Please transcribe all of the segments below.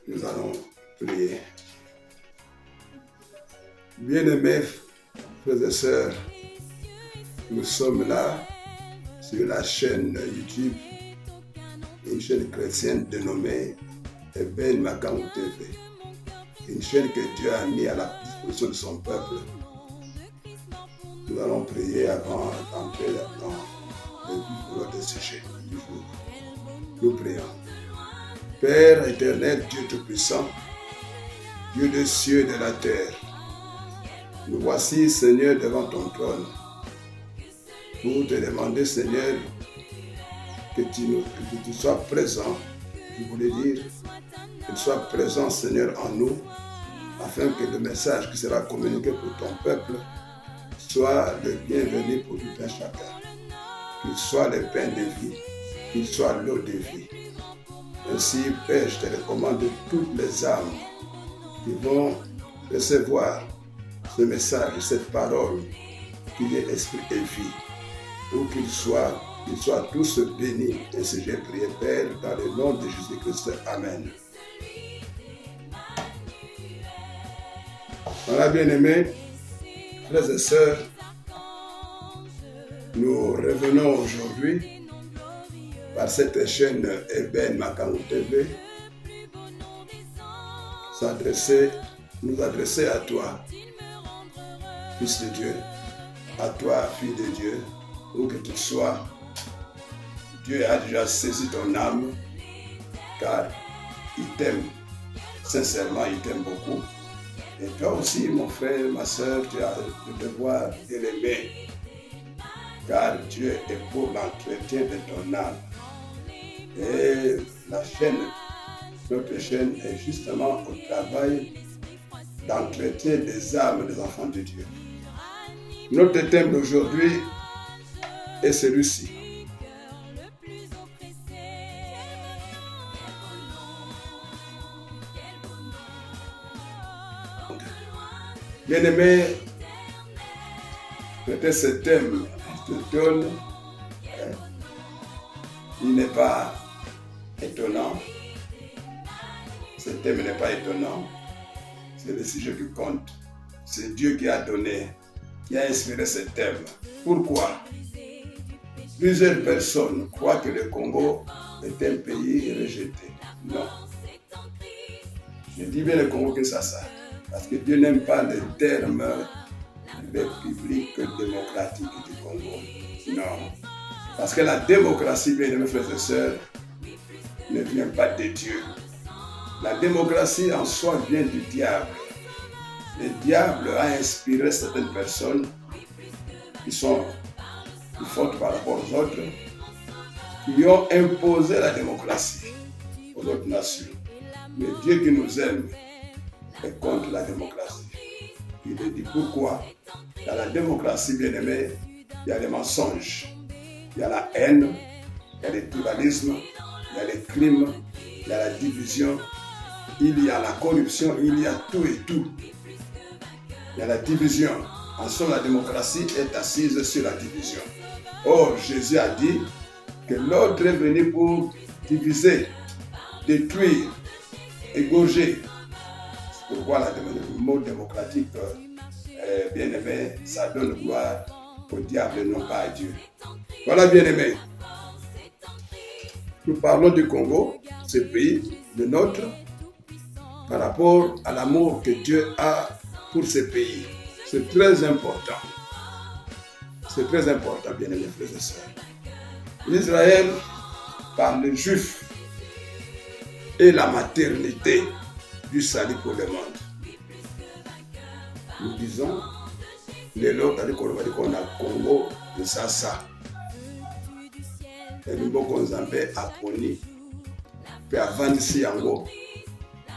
Nous allons prier. Bien-aimés frères et sœurs, nous sommes là sur la chaîne YouTube, une chaîne chrétienne dénommée Eben Makamou TV, une chaîne que Dieu a mis à la disposition de son peuple. Nous allons prier avant d'entrer dans le vif de ce sujet du jour. Nous prions. Père éternel, Dieu Tout-Puissant, Dieu des cieux et de la terre, nous voici, Seigneur, devant ton trône, pour te demander, Seigneur, que tu sois présent, je voulais dire, que tu sois présent, Seigneur, en nous, afin que le message qui sera communiqué pour ton peuple soit le bienvenu pour tout un chacun, qu'il soit le pain de vie, qu'il soit l'eau de vie. Ainsi, Père, je te recommande toutes les âmes qui vont recevoir ce message, cette parole, qu'il est esprit et vie, ou qu'ils soient tous bénis. Ainsi j'ai prié, Père, dans le nom de Jésus-Christ. Amen. Voilà, bien-aimés, frères et sœurs, nous revenons aujourd'hui par cette chaîne Eben Makamou TV, nous adresser à toi, Fils de Dieu, à toi, Fille de Dieu, où que tu sois. Dieu a déjà saisi ton âme, car il t'aime, sincèrement, il t'aime beaucoup. Et toi aussi, mon frère, ma soeur, tu as le devoir de l'aimer, car Dieu est pour l'entretien de ton âme. Et notre chaîne est justement au travail d'entretien des âmes des enfants de Dieu. Notre thème d'aujourd'hui est celui-ci. Bien-aimé, peut-être ce thème te donne, il n'est pas étonnant. Ce thème n'est pas étonnant. C'est le sujet qui compte. C'est Dieu qui a donné, qui a inspiré ce thème. Pourquoi? Plusieurs personnes croient que le Congo est un pays rejeté. Non. Je dis bien le Congo-Kinshasa, parce que Dieu n'aime pas le terme République démocratique du Congo. Non. Parce que la démocratie, bien aimés frères et sœurs, ne vient pas de Dieu. La démocratie en soi vient du diable. Le diable a inspiré certaines personnes qui sont plus fortes par rapport aux autres, qui ont imposé la démocratie aux autres nations. Mais Dieu qui nous aime est contre la démocratie. Il a dit pourquoi? Dans la démocratie, bien aimée, il y a les mensonges, il y a la haine, il y a le tribalisme, il y a les crimes, il y a la division, il y a la corruption, il y a tout et tout. Il y a la division. En somme, la démocratie est assise sur la division. Or, Jésus a dit que l'ordre est venu pour diviser, détruire, égorger. C'est pourquoi le mot démocratique, bien aimé, ça donne gloire au diable et non pas à Dieu. Voilà, bien aimé. Nous parlons du Congo, ce pays, le nôtre, par rapport à l'amour que Dieu a pour ce pays. C'est très important. C'est très important, bien aimés frères et sœurs. L'Israël, par les Juifs, est la maternité du salut pour le monde. Nous disons, les lots qu'on a Congo de Sasa. Et nous avons appris pe avandisi yango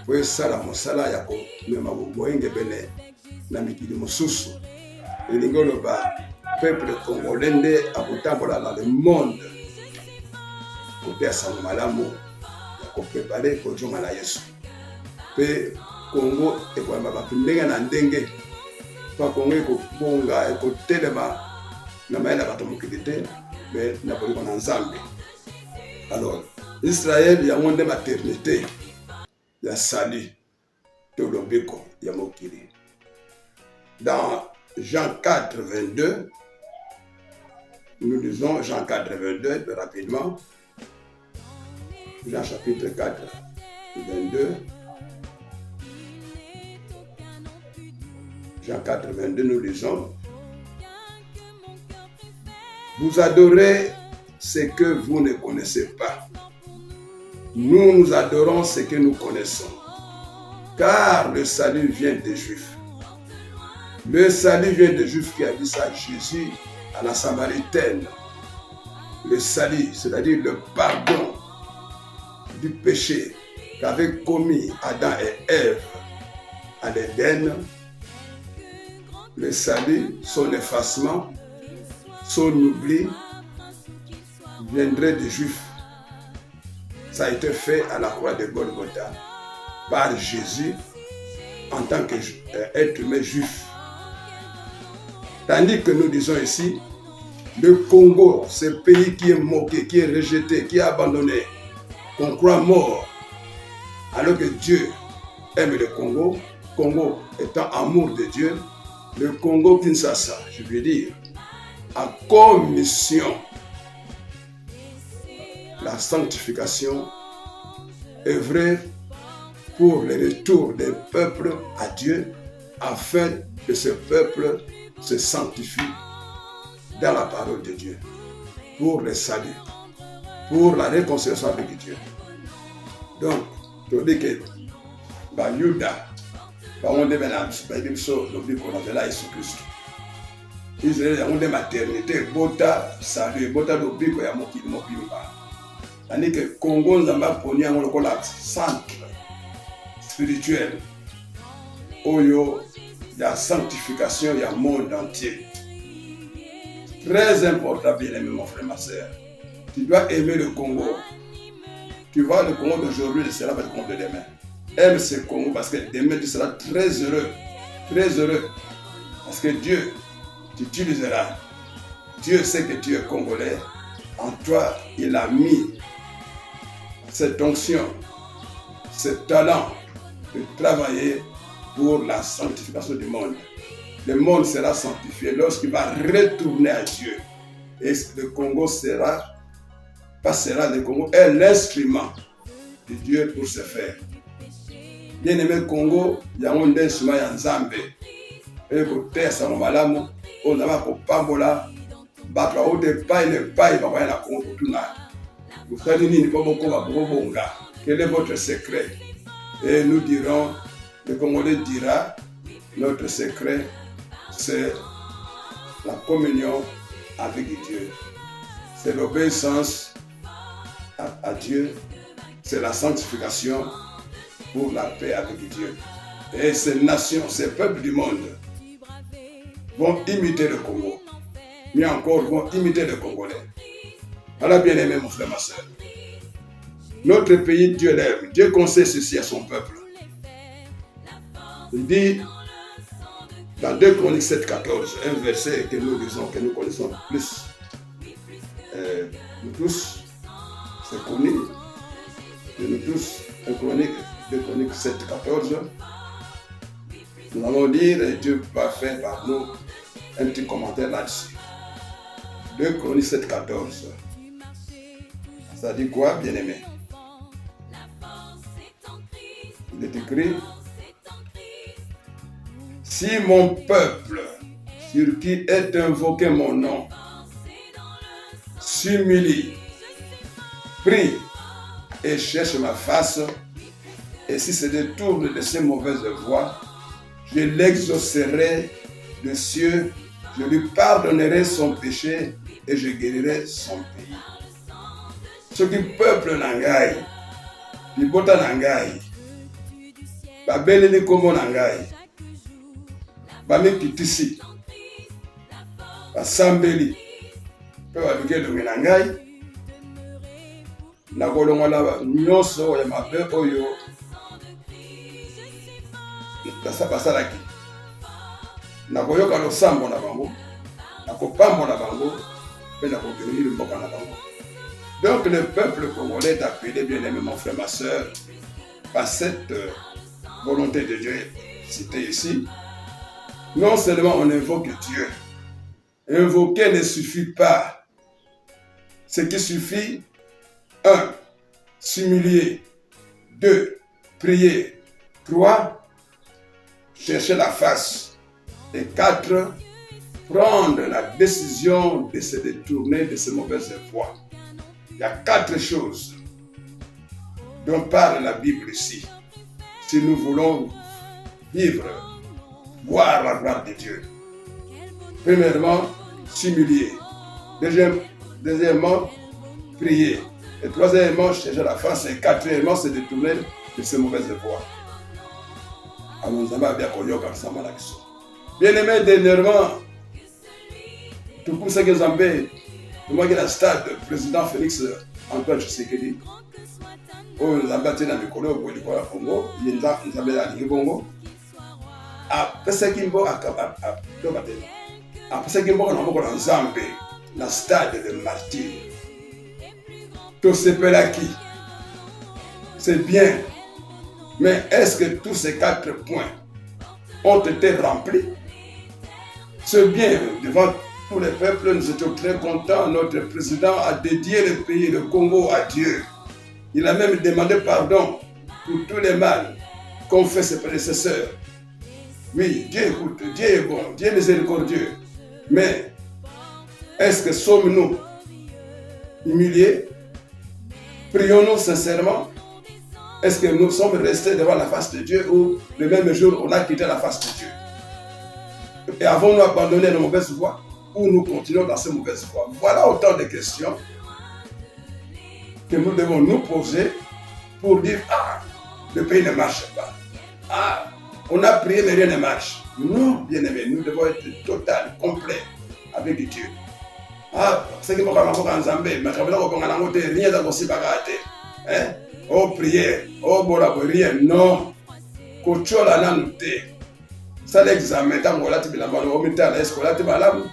po esala mosala ya komema boboyenge bene na mikili mosusu elingi oloba peuple congolais nde akotambola dans le monde kote sango malamu ya koprepare kojonga na Yesu pe Congo ekoyamba bato ndenge na ndenge pa Congo ekobonga ekotelema na mayele ya bato mokili te mais na bolingo na Nzambe. Alors Israël, il y a une maternité. ya salut de lobiko ya mokili. Dans Jean 4, 22, nous lisons Jean 4, 22, rapidement. Jean chapitre 4, 22. Jean 4, 22, nous lisons. Vous adorez ce que vous ne connaissez pas. Nous adorons ce que nous connaissons. Car le salut vient des Juifs. Le salut vient des Juifs qui a dit ça à Jésus, à la Samaritaine. Le salut, c'est-à-dire le pardon du péché qu'avaient commis Adam et Ève à l'Éden. Le salut, son effacement, son oubli viendrait des Juifs. Ça a été fait à la croix de Golgotha par Jésus en tant qu'être humain juif. Tandis que nous disons ici, le Congo, ce pays qui est moqué, qui est rejeté, qui est abandonné, qu'on croit mort, alors que Dieu aime le Congo, Congo étant amour de Dieu, le Congo Kinshasa, je veux dire, a comme mission la sanctification, œuvrer pour le retour des peuples à Dieu, afin que ce peuple se sanctifie dans la parole de Dieu, pour le salut, pour la réconciliation avec Dieu. Donc, je dis que Yuda, on est maintenant, Israël a une maternité, bota salut, bota lobiko ya mokili mobimba. Tandis que Congo nzamba poni yango lokola centre spirituel oyo la sanctification du monde entier. Très important, bien aimé mon frère, ma soeur. Tu dois aimer le Congo. Tu vois, le Congo d'aujourd'hui ne sera pas le Congo de demain. Aime ce Congo parce que demain tu seras très heureux. Très heureux. Parce que Dieu t'utilisera. Dieu sait que tu es congolais. En toi, il a mis cette onction, ce talent de travailler pour la sanctification du monde. Le monde sera sanctifié lorsqu'il va retourner à Dieu. Et le Congo passera, le Congo est l'instrument de Dieu pour se faire. Bien aimé Congo, il y a un instrument ya Nzambe. Et côté ça malamu, on a pas pambola, battre au départ il n'est pas il va voir la Congo tout là. Vous savez ni pas beaucoup va bonga. Quel est votre secret? Et nous dirons, le Congolais dira, notre secret, c'est la communion avec Dieu. C'est l'obéissance à Dieu. C'est la sanctification pour la paix avec Dieu. Et ces nations, ces peuples du monde vont imiter le Congo. Mais encore, vont imiter le Congolais. Alors bien aimé mon frère, ma soeur. Notre pays, Dieu l'aime. Dieu conseille ceci à son peuple. Il dit dans 2 Chroniques 7, 14, un verset que nous lisons, que nous connaissons plus. Nous tous, c'est connu. Nous tous, 2 Chroniques 7, 14. Nous allons lire et Dieu va faire par nous un petit commentaire là-dessus. 2 Chroniques 7, 14. Ça dit quoi, bien-aimé? Il est écrit: si mon peuple, sur qui est invoqué mon nom, s'humilie, prie et cherche ma face, et si se détourne de ses mauvaises voies, je l'exaucerai de cieux, je lui pardonnerai son péché et je guérirai son pays. Ce qui peuple nangai, libota nangai, babeleli kombo nangai, bamekitisi, basambeli, pe babike donge nangai, nakolongola nyonso ya mabe oyo basalaki. Nakoyoka losambo na bango, nakopambola bango, pe nakobimeli mboka na bango. Donc le peuple congolais est appelé, bien aimé mon frère, ma soeur, par cette volonté de Dieu citée ici, non seulement on invoque Dieu, invoquer ne suffit pas. Ce qui suffit, 1. S'humilier. 2. Prier. 3. Chercher la face. Et 4. Prendre la décision de se détourner de ces mauvaises voies. Il y a 4 choses dont parle la Bible ici. Si nous voulons vivre, voir la gloire de Dieu. Premièrement, s'humilier. Deuxièmement, prier. Et troisièmement, chercher la face. Et quatrièmement, se détourner de ces mauvaises voies. Bien aimé, dernièrement, tout pour ce que Zambé, moi qui la stade, le président Félix Antoine Tshisekedi, où Zambé a été dans le Congo, il y a Congo, il y a le Congo. Après ce qu'il y a Zambé, le stade de martyr, tout ce pelaki, c'est bien. Mais est-ce que tous ces 4 points ont été remplis? C'est bien, devant tous les peuples, nous étions très contents. Notre président a dédié le pays, le Congo, à Dieu. Il a même demandé pardon pour tous les mal qu'ont fait ses prédécesseurs. Oui, Dieu écoute, Dieu est bon, Dieu est miséricordieux. Mais est-ce que sommes-nous humiliés? Prions-nous sincèrement? Est-ce que nous sommes restés devant la face de Dieu ou le même jour on a quitté la face de Dieu? Et avons-nous abandonné nos mauvaises voies ou nous continuons dans ces mauvaises voies? Voilà autant de questions que nous devons nous poser pour dire « Ah, le pays ne marche pas. Ah, on a prié mais rien ne marche. » Non, bien aimé, nous devons être total, complet avec Dieu. Ah, c'est que moi, je suis en Zambie, mais je ne rien dans aussi bagaté. Oh, prière, oh, bon, rien, non. Kochola nanute. Ça l'examen, tant qu'on l'a dit, la bonne remettre, est-ce qu'on l'a dit, madame?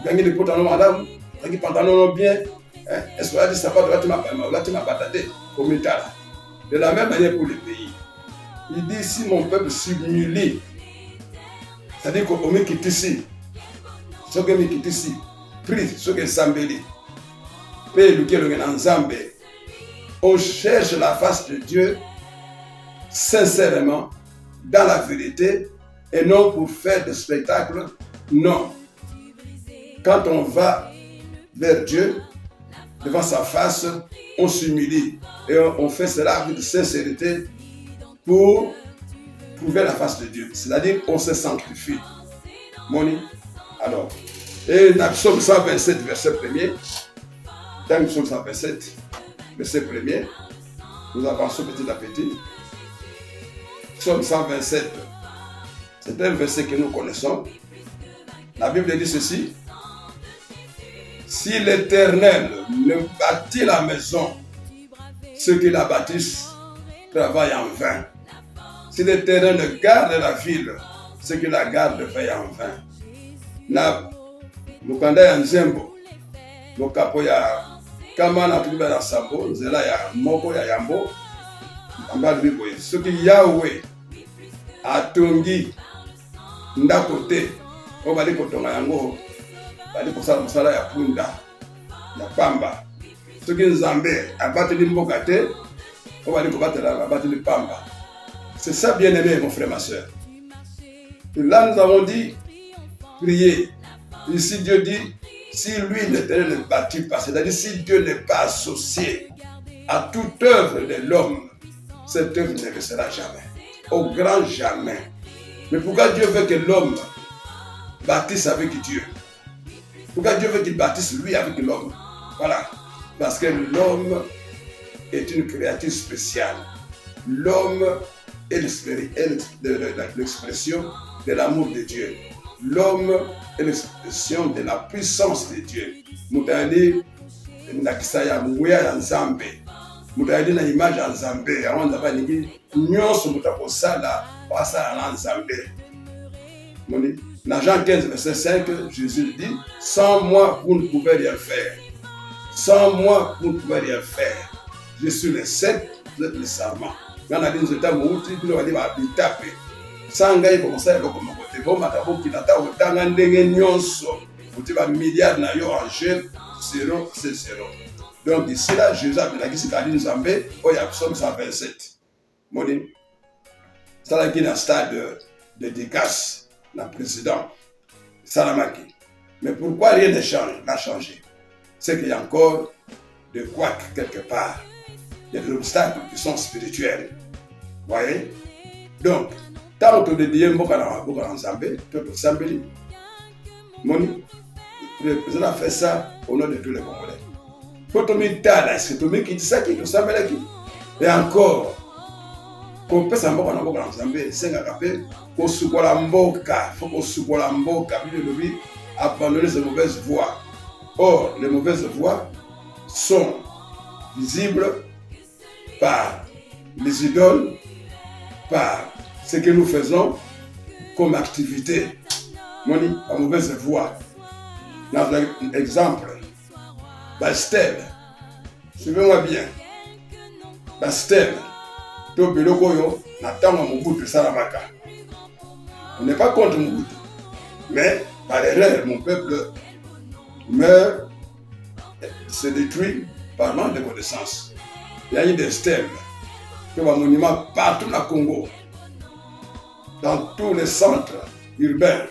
Gagner des pantalons, madame? Gagner des pantalons bien? Est-ce qu'on l'a dit, ça va, on l'a dit, ma patate, au métal. De la même manière pour le pays. Il dit, si mon peuple s'humilie, c'est-à-dire qu'on me quitte ici, ce que me quitte ici, prie, ce que Sambeli, paye le kielo en Zambé. On cherche la face de Dieu sincèrement, dans la vérité, et non pour faire des spectacles. Non. Quand on va vers Dieu, devant sa face, on s'humilie. Et on fait cela avec sincérité pour prouver la face de Dieu. C'est-à-dire qu'on se sanctifie. Moni. Alors, et dans Psaume 127, verset 1er, dans Psaume 127, verset 1er, nous avançons petit à petit. Psaume 127, c'est un verset que nous connaissons. La Bible dit ceci: si l'Éternel ne bâtit la maison, ceux qui la bâtissent travaillent en vain. Si l'Éternel ne garde la ville, ceux qui la gardent veillent en vain. Na mukanda ya nzembo, mokapo ya kama na tuliba na sambo, nzela ya moko ya yambo, ambali bibo ye. Soki Yahweh atongi ndakote, o bali kotonga yango, bali kosala mosala ya punda, ya pamba. Soki Nzambe abateli mboka te, o bali kobatela abateli pamba. C'est ça, bien aimé, mon frère, ma soeur. Et là, nous avons dit, prier. Ici, Dieu dit, si lui ne bâtit pas, c'est-à-dire si Dieu n'est pas associé à toute œuvre de l'homme, cette œuvre ne restera jamais. Au grand jamais. Mais pourquoi Dieu veut que l'homme bâtisse avec Dieu? Pourquoi Dieu veut qu'il bâtisse lui avec l'homme? Voilà. Parce que l'homme est une créature spéciale. L'homme est l'expression de l'amour de Dieu. L'homme est l'expression de la puissance de Dieu. Mutali nakisaya mouya ya Nzambe. Mutali na image ya Nzambe. Awanda ba ningi nyonso mutakosala pasala na Nzambe. Moni na Jean 15 verset 5, Jésus dit: sans moi vous ne pouvez rien faire. Sans moi vous ne pouvez rien faire. Je suis le cep, vous êtes le sarment. Ngana dit nzeta mouti puis on dit ba bitape. Sanga yi comme ça comme côté bon matabo qui nata otanga ndenge nyonso. Uti ba milliard na yo en jeu 0 c'est 0. Donc ici là Jésus a dit que Kali Nzambe au Psaume 127. Moni. Ça là qui est un stade de dédicace dans le président Salamaki. Mais pourquoi rien n'a changé? C'est qu'il y a encore des couacs quelque part. Il y a des obstacles qui sont spirituels. Vous voyez? Donc, tant que de Dieu Mboka Nzambe, tout le Sambeli. Moni, le président a fait ça au nom de tous les Congolais. Faut tomber là, c'est tomber qui dit ça qui est Sambeli qui. Et encore, qu'on peut s'emboka Nzambe, c'est un rappel qu'on soukola mboka, faut qu'on soukola mboka, puis le lobby abandonner ces mauvaises voies. Or, les mauvaises voies sont visibles par les idoles, par ce que nous faisons comme activité. Moni, la mauvaise voie. Dans un exemple, Bastel, suivez-moi bien. Bastel, to biloko yo, natanga Mobutu Salamaka. On n'est pas contre Mobutu, mais par erreur, mon peuple meurt, se détruit par manque de connaissances. Il y a eu des stèles, des monuments partout dans le Congo, dans tous les centres urbains.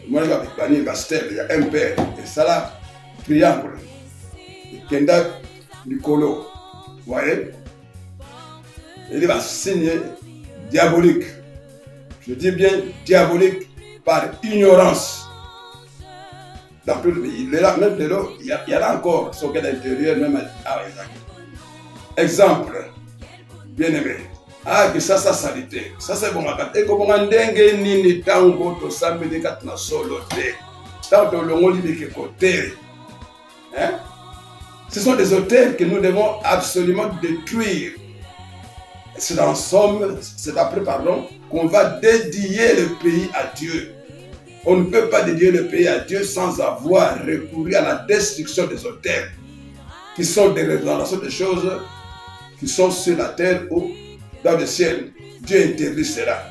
Moi, il y a un père, et ça là, triangle, Kenda Nicolo. Vous voyez? Il va signer diabolique. Je dis bien diabolique par ignorance. Dans tout le pays. Même de l'eau, il y a là encore son cas d'intérieur, même à Isaac. Exemple, bien aimé. Ah, que ça salité. Ça c'est bon. Et comme on dengue ni tango to sambe de katna solo te. Tanto le monde dit que côté. Hein? Ce sont des hôtels que nous devons absolument détruire. C'est en somme, c'est après pardon, qu'on va dédier le pays à Dieu. On ne peut pas dédier le pays à Dieu sans avoir recouru à la destruction des hôtels, qui sont des représentations des choses qui sont sur la terre ou dans le ciel. Dieu interdit cela.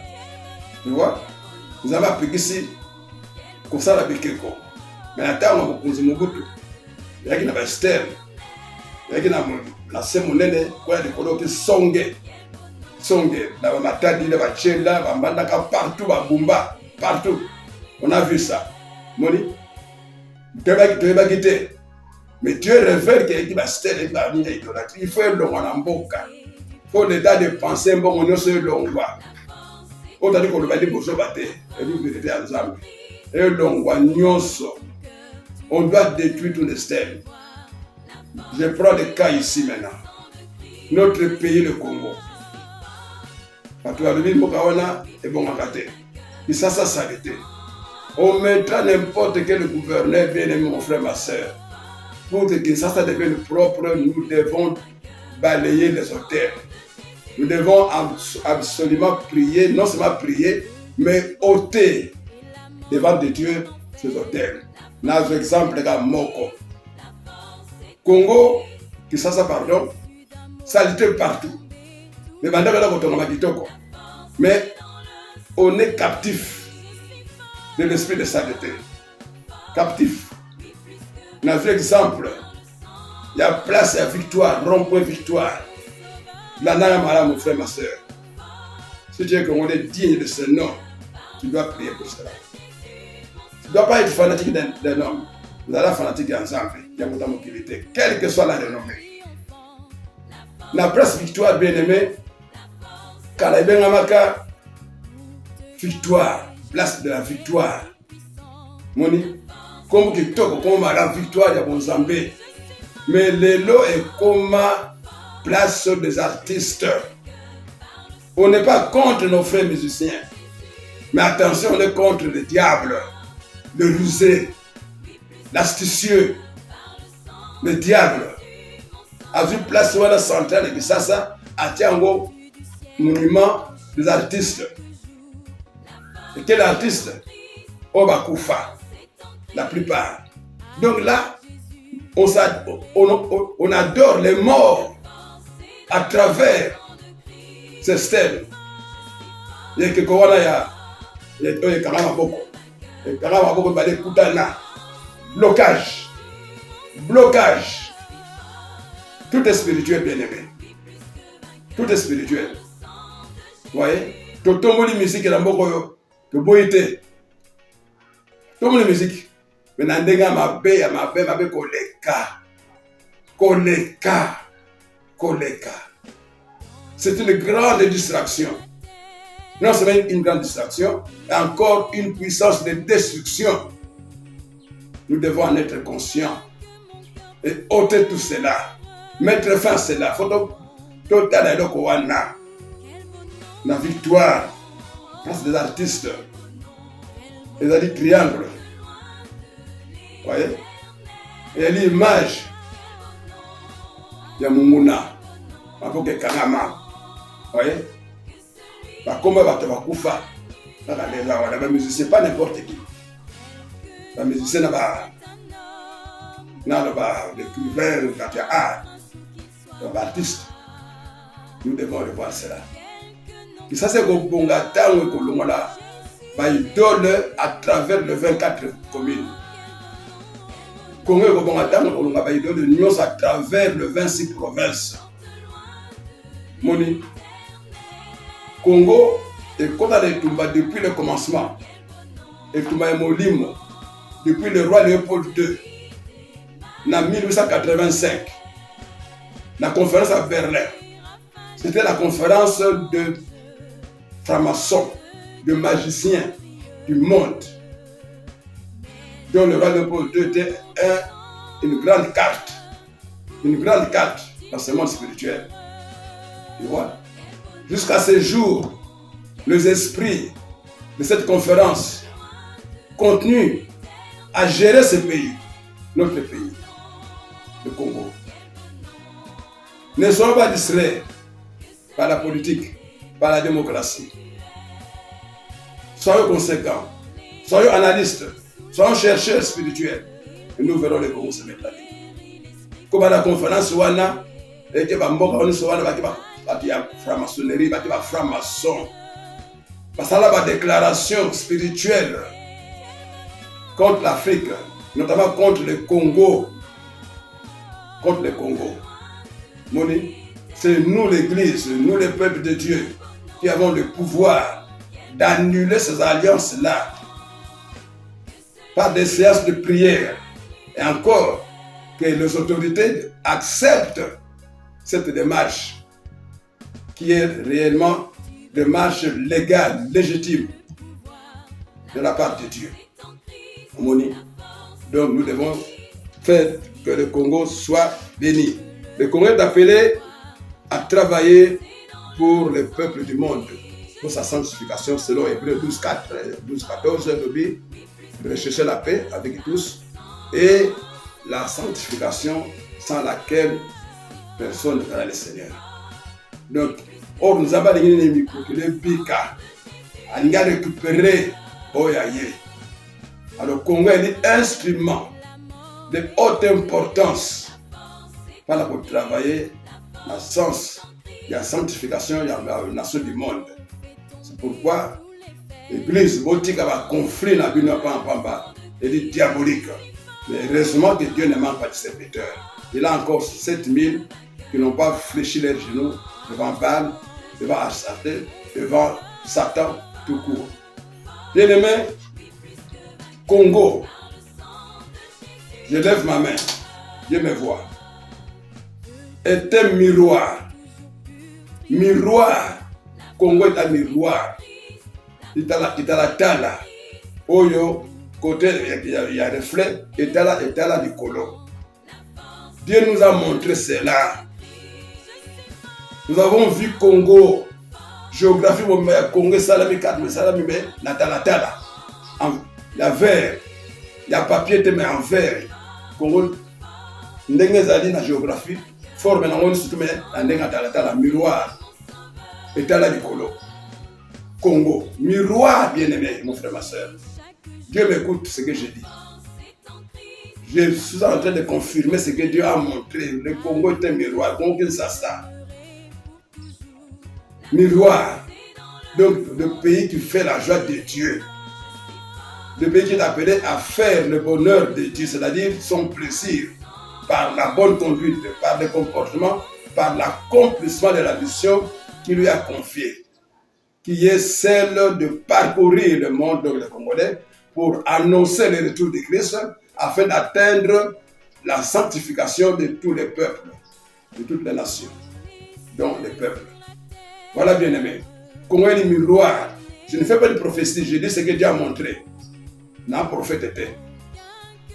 Tu vois? Nous avons appris ici, comme ça la Bikeko. Mais attends, on a Mobutu. Il y a qui n'a pas Esther. Il y a qui n'a pas Semonene, quoi, il y a des colons qui sont Songe, la Matadi, la Bachela, la Mandaka, partout, la Bumba, partout. On a vu ça. Moni, tu vas quitter. Mais Dieu révèle qu'il va se taire la ligne idolâtrie. Il faut un long en amboka. Il faut l'état de penser, bon, on se long. On a dit qu'on va dire pour se battre. Et nous, nous étions ensemble. Et long, on doit détruire tous les stèles. Je prends des cas ici maintenant. Notre pays, le Congo. Et bon, et ça s'arrêter. On mettra n'importe quel gouverneur, bien aimé, mon frère, ma soeur. Pour que ça devienne propre, nous devons balayer les hôtels. Nous devons absolument prier, non seulement prier, mais ôter devant de Dieu ces hôtels. Dans exemple, comme Moko. Congo, Kinshasa, pardon, saleté partout. Mais on est captif de l'esprit de saleté. Captif. On a vu exemple. Il y a place à victoire, rond-point victoire. La Naya mon frère, ma soeur. Si tu es qu'on est digne de ce nom, tu dois prier pour cela. Tu ne dois pas être fanatique d'un homme. Vous allez être fanatique ensemble. Il y a mon qualité, quelle que soit la renommée. La place victoire, bien aimé, Kalaïbengamaka, victoire, place de la victoire. Moni, comme que toi, comme la victoire de Bonzambé. Mais le lot est comme place des artistes. On n'est pas contre nos frères musiciens. Mais attention, on est contre le diable, le rusé, l'astucieux, le diable. A vu place où la centrale et Bissassa, à Tiango, monument des artistes. Et quel artiste? Obakoufa, la plupart. Donc là, on adore les morts à travers système. Il y a quelque chose blocage. Blocage. Tout est spirituel, bien aimé. Tout est spirituel. Vous voyez? Tout le monde musique et la moko de boité. Tout le monde musique. Mais n'andéga ma bé koleka. C'est une grande distraction. Non seulement une grande distraction, mais encore une puissance de destruction. Nous devons en être conscients et ôter tout cela. Mettre fin à cela. Faut total la victoire. Grâce des artistes. Ils ont dit triangle. Vous voyez? Et l'image. Il y a Mumuna. Maboke Kanama. Vous voyez? Comment va te koufa? Les musiciens, pas n'importe qui. Les musiciens, l'écrivain, l'artiste. Nous devons revoir cela. Et ça, c'est qu'on idole à travers les 24 communes. Congo est idole à travers les 26 provinces. Moni. Congo est comme depuis le commencement. Et Toumba Molimo, depuis le roi Léopold II, en 1885, la conférence à Berlin. C'était la conférence de francs-maçons, de magiciens du monde, dont le roi Léopold II était une grande carte dans ce monde spirituel. Tu vois? Jusqu'à ce jour, les esprits de cette conférence continuent à gérer ce pays, notre pays, le Congo. Ne soyons pas distraits par la politique, par la démocratie. Soyons conséquents, soyons analystes, soyons chercheurs spirituels. Et nous verrons le Congo se mettre à vie. Comme à la conférence, et que il y a franc-maçonnerie, il y a franc-maçon. Parce qu'il y a une déclaration spirituelle contre l'Afrique, notamment contre le Congo. Contre le Congo. C'est nous l'Église, nous le peuple de Dieu, qui avons le pouvoir d'annuler ces alliances-là par des séances de prière. Et encore, que les autorités acceptent cette démarche qui est réellement une démarche légale, légitime de la part de Dieu. Donc nous devons faire que le Congo soit béni. Le Congo est appelé à travailler pour le peuple du monde, pour sa sanctification selon Hébreux 12-14, rechercher la paix avec tous et la sanctification sans laquelle personne ne verra le Seigneur. Donc, or nous avons les bika, on a récupéré Oyaye. Alors, Congo est un instrument de haute importance pour travailler dans le sens de la sanctification de la nation du monde. C'est pourquoi l'Église boutique a un conflit dans le Pamba et est diabolique. Mais heureusement que Dieu ne manque pas de serviteurs. Il y a encore 7000 qui n'ont pas fléchi leurs genoux devant Baal, devant Astarté, devant Satan tout court. Bien-aimé, Congo, je lève ma main, Dieu me voit, est un miroir. Miroir, Congo est un miroir. Il y a la tala, Oyo, côté, il y a reflet, et là du colo. Dieu nous a montré cela. Nous avons vu Congo, géographie, Congo, Salami, Salami, Natala, il y a verre, il y a papier, mais en verre. Congo, Ndengezali, la géographie, forme, la miroir, et là du colo. Congo, miroir, bien-aimé, mon frère, ma soeur. Dieu m'écoute ce que je dis. Je suis en train de confirmer ce que Dieu a montré. Le Congo est un miroir. Congo est ça. miroir. Donc, le pays qui fait la joie de Dieu. Le pays qui est appelé à faire le bonheur de Dieu, c'est-à-dire son plaisir, par la bonne conduite, par le comportement, par l'accomplissement de la mission qu'il lui a confiée, qui est celle de parcourir le monde, donc le Congolais, pour annoncer le retour de Christ, afin d'atteindre la sanctification de tous les peuples, de toutes les nations, dont les peuples. Voilà, bien-aimés. Congo est le miroir. Je ne fais pas de prophétie, je dis ce que Dieu a montré. Non, prophète était.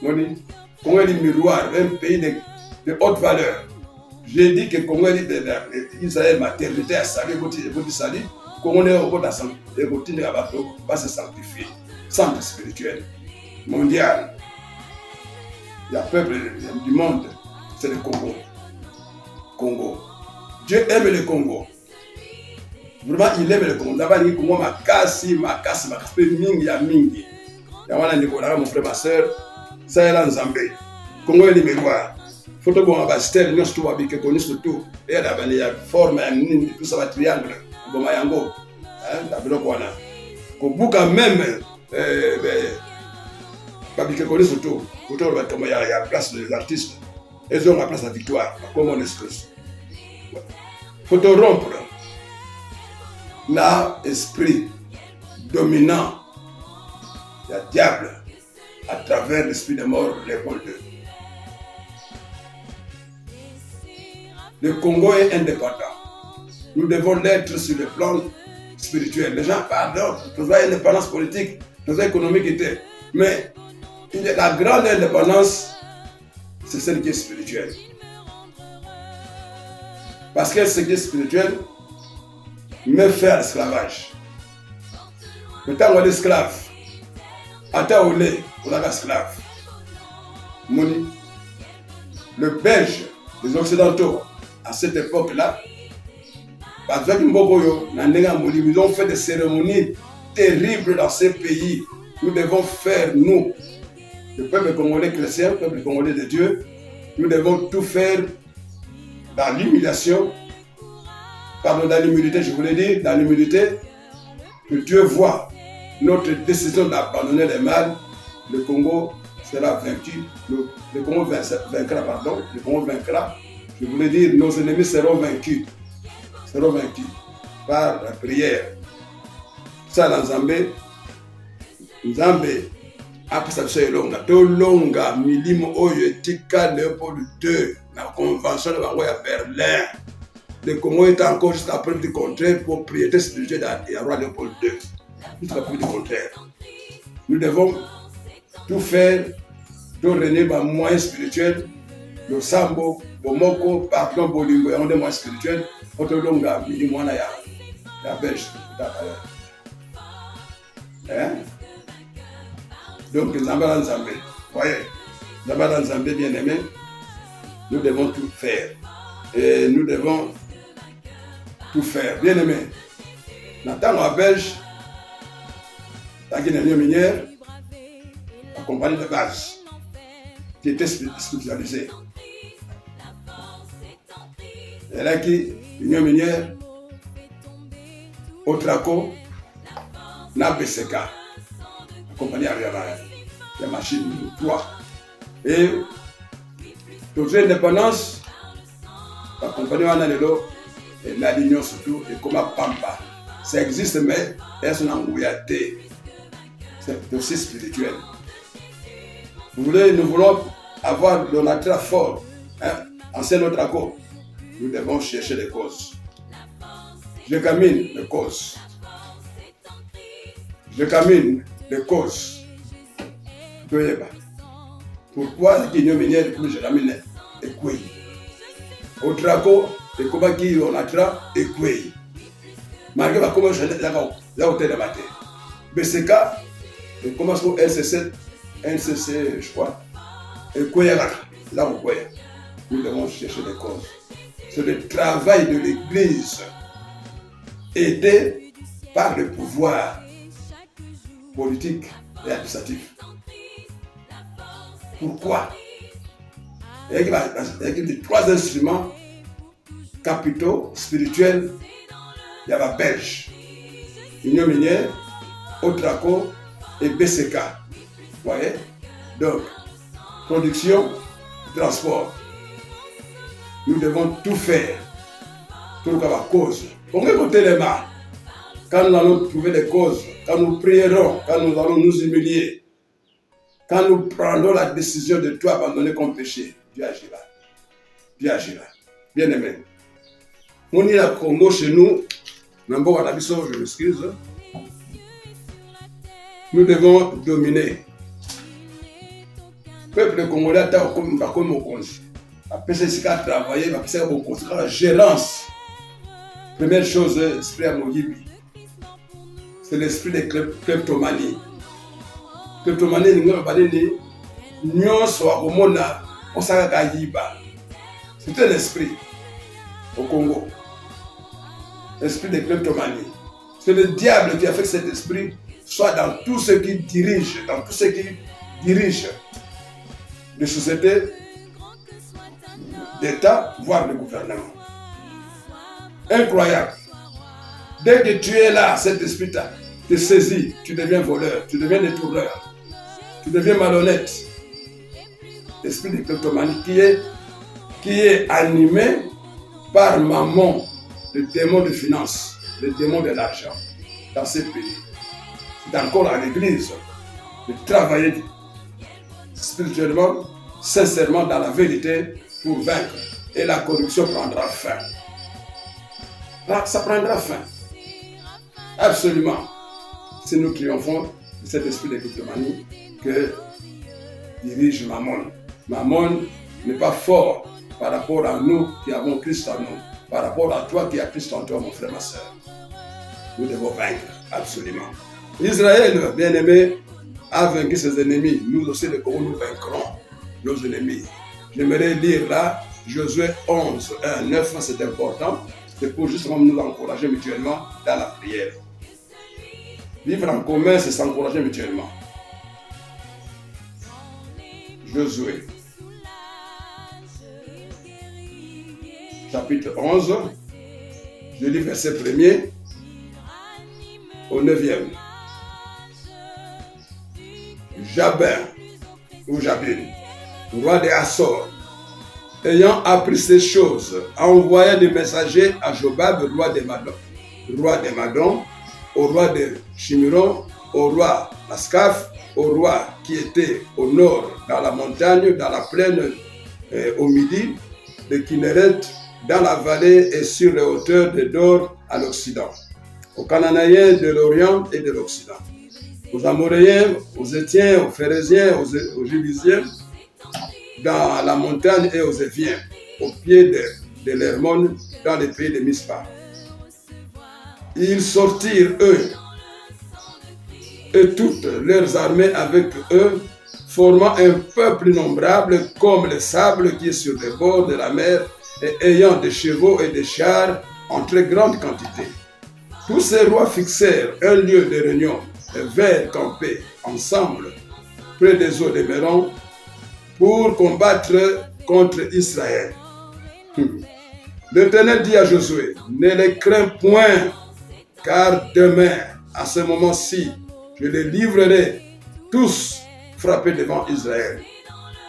Congo est le miroir, un pays de haute valeur. J'ai dit que Congo est Israël maternité à saluer, votre salut. Congo est au bout de la va se sanctifier. Centre spirituel, mondial. Il y a peuple du monde, c'est le Congo. Congo. Dieu aime le Congo. Vraiment, il aime le Congo. D'abord, il Congo makasi, mingi ya mingi. Yawana Nicolas, mon frère, ma soeur, ça est là en Zambie. Congo est le miroir. Photo bon abastel, nous sommes tous habillés, nous sommes tous. Et il y a forme, tout ça va triangle. Bon, mayango. D'abord, quoi là. Kobuka même, Babike connaît surtout. Autour de il y a la place des artistes. Ils ont la place à victoire. Comme on excuse. Photo rompre. L'esprit dominant. Il y a diable à travers l'esprit de mort, Léopold II. Le Congo est indépendant. Nous devons l'être sur le plan spirituel. Les gens parlent de l'indépendance politique, de l'économique, mais la grande indépendance, c'est celle qui est spirituelle. Parce que ce qui est spirituel met fin à l'esclavage. Le temps où on est esclave, attends où on est esclave. Le Belge, les Occidentaux, à cette époque-là, ils ont fait des cérémonies terribles dans ces pays. Nous devons faire, nous, le peuple congolais chrétien, le peuple congolais de Dieu, nous devons tout faire dans l'humiliation, pardon, dans l'humilité, je voulais dire, dans l'humilité, que Dieu voit notre décision d'abandonner les mal, le Congo sera vaincu, le Congo vaincra, pardon, le Congo vaincra, je voulais dire, nos ennemis seront vaincus par la prière. Ça, dans Zambé, après ça, c'est longa. Longa, milimo oyo etika Léopold II, la convention de Berlin. Le Congo est encore juste la preuve du contraire, propriété spirituelle du roi Léopold II. Juste la preuve du contraire. Nous devons tout faire pour régner par moyens spirituels. Le sambo, bomoko, pardon, bolingo, et on est moins spirituel. Autre longa, milimo na ya belge. Donc, Zambala Zambé, voyez, Zambala Zambé bien aimé, nous devons tout faire. Et nous devons tout faire, bien aimé. Nathan en Belge, la Guinée minière, la compagnie de base, qui était spécialisée. Et là, qui, l'Union minière, Otraco, na BCK. Compagnie arrière la machine 3. Et toute l'indépendance, la compagnie et la ligne surtout, et comme Pampa. Ça existe, mais elles sont en ouïaté. C'est aussi spirituel. Nous voulons avoir le naturel fort, en c'est notre accord. Nous devons chercher les causes. Je camine les causes. Je camine les causes. Pourquoi la Guinée minière plus je l'amène et quoi? Au traco, et comment qui on a tra et quoi? Malgré la comment je l'ai là au tel matin. BCK, et comment son NCC, je crois, et quoi là où quoi? Nous devons chercher les causes. C'est le travail de l'Église, aidé par le pouvoir politique et administratif. Pourquoi? Il y a les trois instruments capitaux, spirituels il y a la Belge, Union minière, Otraco et BCK. Vous voyez? Donc, production, transport. Nous devons tout faire pour avoir la cause. On va écouter les mains. Quand nous allons trouver des causes, quand nous prierons, quand nous allons nous humilier, quand nous prendrons la décision de tout abandonner comme péché, Dieu agira. Dieu agira. Bien aimé. On est à Congo chez nous. Je m'excuse. Nous devons dominer. Le peuple congolais a comme au congé. Après, c'est qu'à travailler, après, c'est la gérance. Première chose, l'esprit à Mogibi. C'est l'esprit de kleptomanie. Kleptomanie, nous c'est un esprit au Congo. L'esprit de kleptomanie. C'est le diable qui a fait que cet esprit soit dans tout ce qui dirige, les sociétés, d'État, voire le gouvernement. Incroyable. Dès que tu es là, cet esprit te saisit, tu deviens voleur, tu deviens détourneur, tu deviens malhonnête. L'esprit de kleptomanie qui est animé par Mammon, le démon de finance, le démon de l'argent dans ces pays. C'est encore à l'église de travailler spirituellement, sincèrement dans la vérité pour vaincre. Et la corruption prendra fin. Là, ça prendra fin. Absolument. Si nous triomphons de cet esprit de kleptomanie que dirige Mammon. Mammon n'est pas fort par rapport à nous qui avons Christ en nous, par rapport à toi qui as Christ en toi, mon frère, ma soeur. Nous devons vaincre, absolument. Israël, bien-aimé, a vaincu ses ennemis. Nous aussi, le Congo, nous vaincrons nos ennemis. J'aimerais lire là, Josué 11, 1, 9, c'est important. C'est pour justement nous encourager mutuellement dans la prière. Vivre en commun, c'est s'encourager mutuellement. Josué, chapitre 11, je lis verset 1er au 9e. Jabin, ou Jabin, roi de Assor, ayant appris ces choses, envoya des messagers à Jobab, roi de Madon, au roi de Chimiron, au roi Ascaf, au roi qui était au nord, dans la montagne, dans la plaine, au midi, de Kinneret, dans la vallée et sur les hauteurs de Dor à l'Occident, aux Cananéens de l'Orient et de l'Occident, aux Amoréens, aux Étiens, aux Phérésiens, aux Jébusiens, dans la montagne et aux Éviens, au pied de l'Hermon, dans les pays de Mispa. Ils sortirent, eux, et toutes leurs armées avec eux, formant un peuple innombrable comme le sable qui est sur les bords de la mer, et ayant des chevaux et des chars en très grande quantité. Tous ces rois fixèrent un lieu de réunion et vinrent camper ensemble près des eaux de Méron pour combattre contre Israël. L'Éternel dit à Josué, ne les crains point, car demain, à ce moment-ci, je les livrerai tous frappés devant Israël.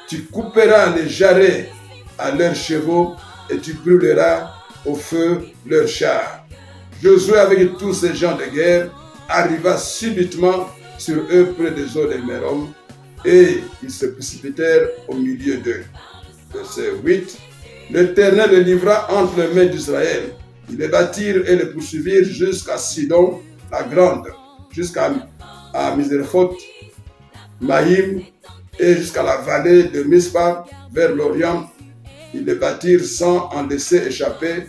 Tu couperas les jarrets à leurs chevaux et tu brûleras au feu leurs chars. Josué, avec tous ces gens de guerre, arriva subitement sur eux près des eaux de Mérom, et ils se précipitèrent au milieu d'eux. Verset 8. L'Éternel les livra entre les mains d'Israël. Ils les battirent et les poursuivirent jusqu'à Sidon la grande, jusqu'à Misrephoth, Maïm, et jusqu'à la vallée de Mispa, vers l'Orient. Ils les battirent sans en laisser échapper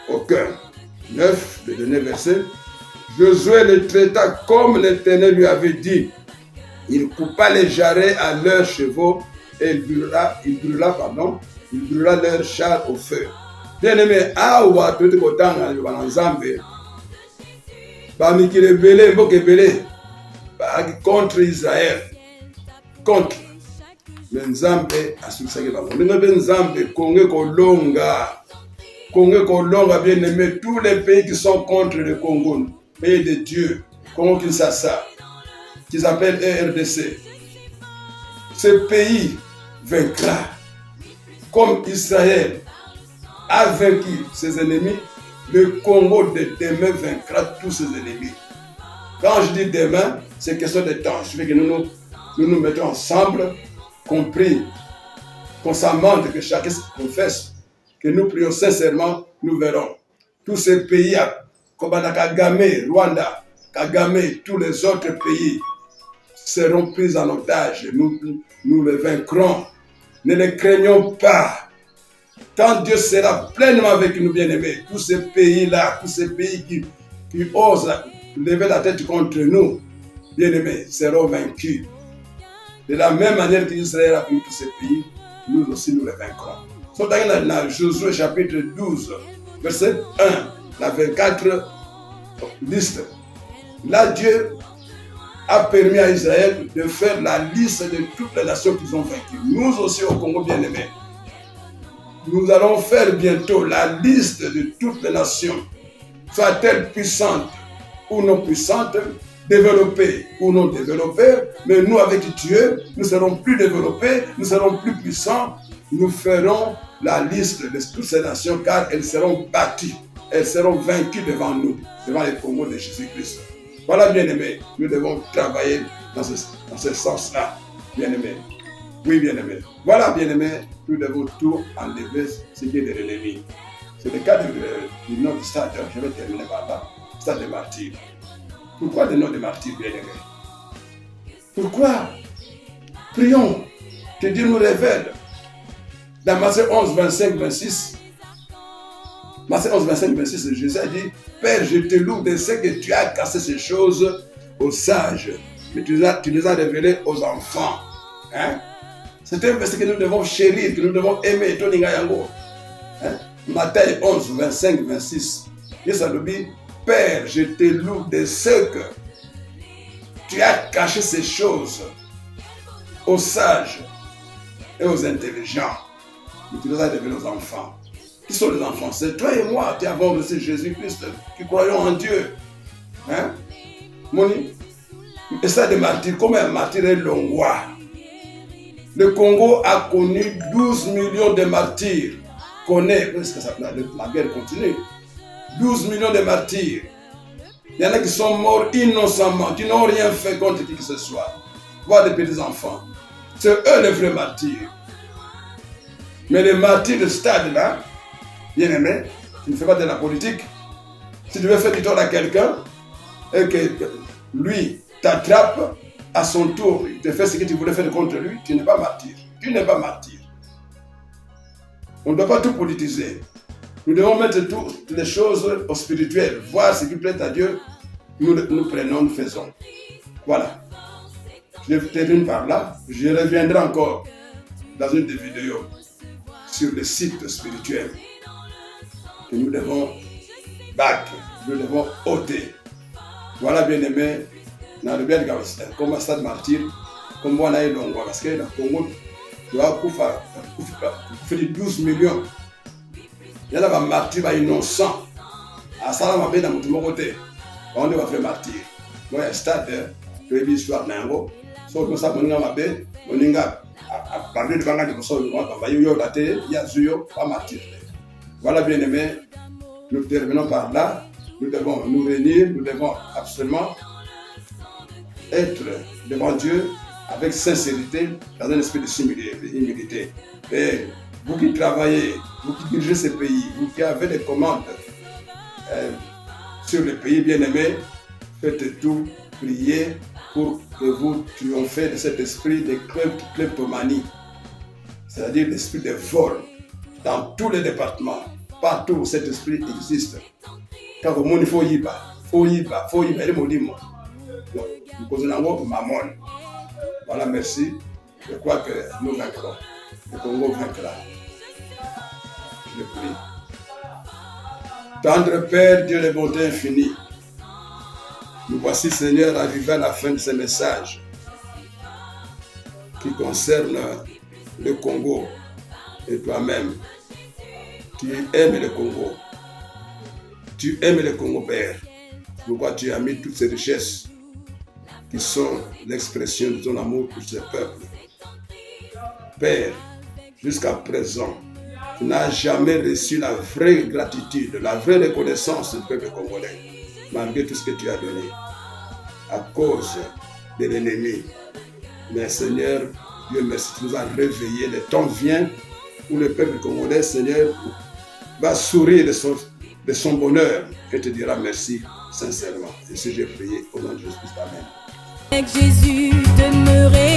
aucun. 9, le dernier verset. Josué les traita comme l'Éternel lui avait dit. Il coupa les jarrets à leurs chevaux et il brûla leurs chars au feu. Bien-aimé, awa tote kotanga na Nzambe, ba mikile belé mboke belé, ba contre Israël, contre. Mais Nzambe asukisaki bango. Ndenge Nzambe konge kolonga Congo, Colombe, bien-aimé, tous les pays qui sont contre le Congo, pays de Dieu, Congo Kinshasa, qui s'appelle RDC. Ce pays vaincra. Comme Israël a vaincu ses ennemis, le Congo de demain vaincra tous ses ennemis. Quand je dis demain, c'est question de temps. Je veux que nous mettons ensemble, compris, constamment, que chacun se confesse, que nous prions sincèrement, nous verrons. Tous ces pays, comme Kagame, Rwanda, Kagame, tous les autres pays seront pris en otage. Nous les vaincrons. Ne les craignons pas. Quand Dieu sera pleinement avec nous, bien-aimés, tous ces pays-là, tous ces pays qui osent lever la tête contre nous, bien-aimés, seront vaincus. De la même manière qu'Israël a vaincu tous ces pays, nous aussi nous les vaincrons. So, dans Josué chapitre 12, verset 1, la 24 liste. Là, Dieu a permis à Israël de faire la liste de toutes les nations qu'ils ont vaincues. Nous aussi au Congo, bien-aimés, nous allons faire bientôt la liste de toutes les nations, soient-elles puissantes ou non puissantes, développées ou non développées, mais nous avec Dieu, nous serons plus développés, nous serons plus puissants, nous ferons la liste de toutes ces nations car elles seront battues, elles seront vaincues devant nous, devant le Congo de Jésus-Christ. Voilà, bien-aimés, nous devons travailler dans ce sens-là, bien-aimés. Oui, bien-aimés. Voilà, bien-aimés, nous devons tout enlever ce qui est de l'ennemi. C'est le cas du nom du stade, je vais terminer par là, stade des martyrs. Pourquoi le nom des martyrs, bien-aimés? Pourquoi? Prions que Dieu nous révèle. Dans Matthieu 11, 25, 26, Matthieu 11, 25, 26, Jésus a dit, Père, je te loue de ce que tu as cassé ces choses aux sages, mais tu les as révélées aux enfants. Hein? C'est un verset que nous devons chérir, que nous devons aimer. Hein? Matthieu 11, 25, 26. Jésus a dit, Père, je te loue de ce que tu as caché ces choses aux sages et aux intelligents, mais tu les as révélées aux enfants. Qui sont les enfants? C'est toi et moi qui avons reçu Jésus-Christ, qui croyons en Dieu. Hein? Moni, et ça des martyrs, comme un martyr est longois. Le Congo a connu 12 millions de martyrs. Connaît, parce que la guerre continue. 12 millions de martyrs. Il y en a qui sont morts innocemment, qui n'ont rien fait contre qui que ce soit. Voir des petits enfants. C'est eux les vrais martyrs. Mais les martyrs de ce stade-là, bien aimé, tu ne fais pas de la politique. Si tu veux faire du tort à quelqu'un et que lui t'attrape, à son tour, il te fait ce que tu voulais faire contre lui, tu n'es pas martyr. Tu n'es pas martyr. On ne doit pas tout politiser. Nous devons mettre toutes les choses au spirituel, voir ce qui plaît à Dieu, nous prenons, nous faisons. Voilà. Je termine par là. Je reviendrai encore dans une des vidéos sur le site spirituel que nous devons battre, nous devons ôter. Voilà, bien aimé, dans le bien de Gabastin, comme un stade martyr, comme on a eu l'ongwa, parce que dans le Congo, tu vas faire 12 millions. Il y a un martyr innocent. À ça, on va faire dans mon côté. On va faire martyr. Donc, il y a un stade, tu as vu l'histoire d'Ango. Sauf que ça, on a parlé de Banga de Kosovo, il y a Zuyo, pas martyr. Voilà, bien aimé, nous terminons par là. Nous devons nous réunir, nous devons absolument être devant Dieu avec sincérité, dans un esprit de humilité. Et vous qui travaillez, vous qui dirigez ces pays, vous qui avez des commandes sur les pays bien-aimés, faites tout, priez pour que vous triomphez de cet esprit de kleptomanie, c'est-à-dire l'esprit de vol dans tous les départements. Partout où cet esprit existe. Quand le monde faut y va, il est maudit. Nous causons mammon. Voilà, merci. Je crois que nous vaincrons. Le Congo vaincra. Je prie. Tendre Père, Dieu de bonté infinie, nous voici, Seigneur, arrivés à la fin de ce message qui concerne le Congo et toi-même. Tu aimes le Congo. Tu aimes le Congo, Père. Pourquoi tu as mis toutes ces richesses qui sont l'expression de ton amour pour ce peuple. Père, jusqu'à présent, tu n'as jamais reçu la vraie gratitude, la vraie reconnaissance du peuple congolais, malgré tout ce que tu as donné, à cause de l'ennemi. Mais Seigneur, Dieu merci, tu nous as réveillés. Le temps vient où le peuple congolais, Seigneur, va sourire de son bonheur et te dira merci sincèrement. Et si j'ai prié au nom de Jésus-Christ, amen. Avec Jésus demeurer.